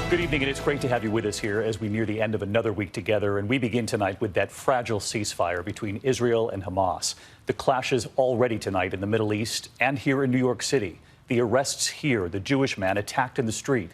Good evening, and it's great to have you with us here as we near the end of another week together. And we begin tonight with that fragile ceasefire between Israel and Hamas. The clashes already tonight in the Middle East and here in New York City. The arrests here, the Jewish man attacked in the street.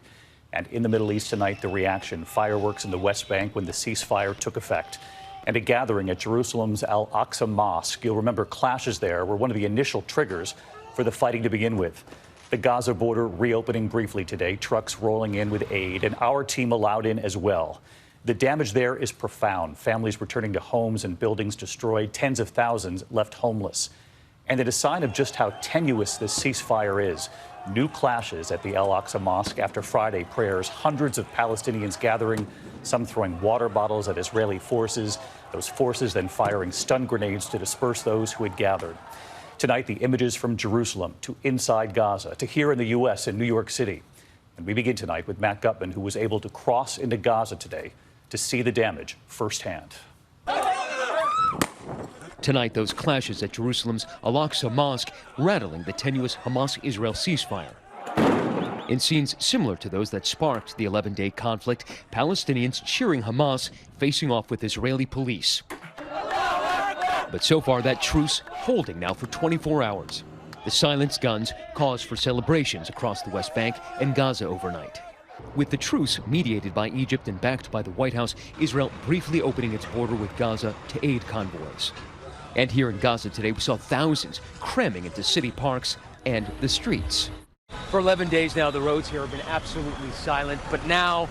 And in the Middle East tonight, the reaction, fireworks in the West Bank when the ceasefire took effect. And a gathering at Jerusalem's Al-Aqsa Mosque. You'll remember clashes there were one of the initial triggers for the fighting to begin with. The Gaza border reopening briefly today, trucks rolling in with aid, and our team allowed in as well. The damage there is profound. Families returning to homes and buildings destroyed, tens of thousands left homeless. And it is a sign of just how tenuous this ceasefire is. New clashes at the Al-Aqsa Mosque after Friday prayers, hundreds of Palestinians gathering, some throwing water bottles at Israeli forces, those forces then firing stun grenades to disperse those who had gathered. Tonight, the images from Jerusalem to inside Gaza to here in the U.S. and New York City. And we begin tonight with Matt Gutman, who was able to cross into Gaza today to see the damage firsthand. Tonight, those clashes at Jerusalem's Al-Aqsa Mosque rattling the tenuous Hamas-Israel ceasefire. In scenes similar to those that sparked the 11-day conflict, Palestinians cheering Hamas facing off with Israeli police. But so far, that truce holding now for 24 hours. The silenced guns cause for celebrations across the West Bank and Gaza overnight. With the truce mediated by Egypt and backed by the White House, Israel briefly opening its border with Gaza to aid convoys. And here in Gaza today, we saw thousands cramming into city parks and the streets. For 11 days now, the roads here have been absolutely silent. But now,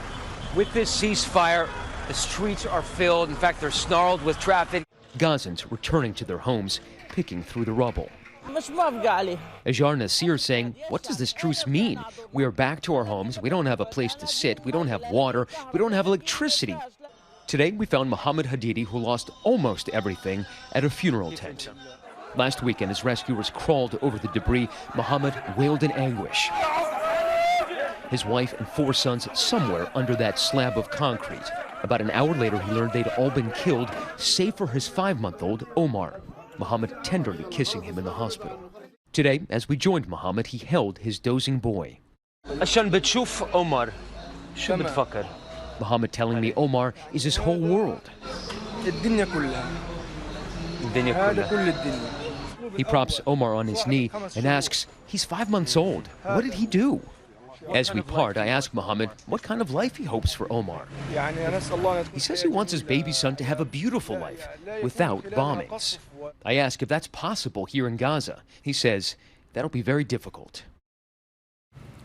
with this ceasefire, the streets are filled. In fact, they're snarled with traffic. Gazans returning to their homes, picking through the rubble. Ajar Nasir saying, what does this truce mean? We are back to our homes. We don't have a place to sit. We don't have water. We don't have electricity. Today, we found Mohammed Hadidi, who lost almost everything, at a funeral tent. Last weekend, as rescuers crawled over the debris, Mohammed wailed in anguish. His wife and 4 sons somewhere under that slab of concrete. About an hour later, he learned they'd all been killed, save for his 5-month-old Omar. Mohammed tenderly kissing him in the hospital. Today, as we joined Mohammed, he held his dozing boy. Mohammed telling me Omar is his whole world. He props Omar on his knee and asks, he's 5 months old. What did he do? As we part, I ask Mohammed what kind of life he hopes for Omar. He says he wants his baby son to have a beautiful life, without bombings. I ask if that's possible here in Gaza. He says that'll be very difficult.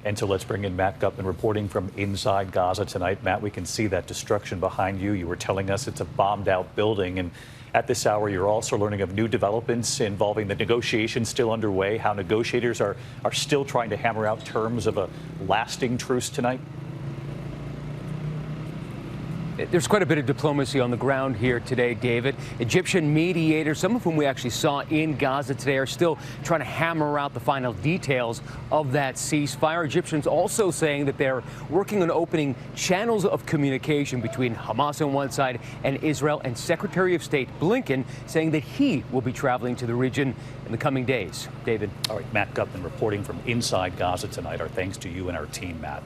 And so let's bring in Matt Gutman reporting from inside Gaza tonight. Matt, we can see that destruction behind you. You were telling us it's a bombed-out building. And at this hour, you're also learning of new developments involving the negotiations still underway, how negotiators are still trying to hammer out terms of a lasting truce tonight. There's quite a bit of diplomacy on the ground here today, David. Egyptian mediators, some of whom we actually saw in Gaza today, are still trying to hammer out the final details of that ceasefire. Egyptians also saying that they're working on opening channels of communication between Hamas on one side and Israel, and Secretary of State Blinken saying that he will be traveling to the region in the coming days. David. All right, Matt Gutman reporting from inside Gaza tonight. Our thanks to you and our team, Matt.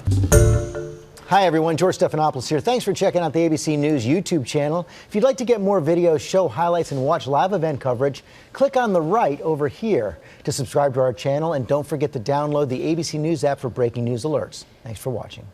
Hi, everyone. George Stephanopoulos here. Thanks for checking out the ABC News YouTube channel. If you'd like to get more videos, show highlights, and watch live event coverage, click on the right over here to subscribe to our channel. And don't forget to download the ABC News app for breaking news alerts. Thanks for watching.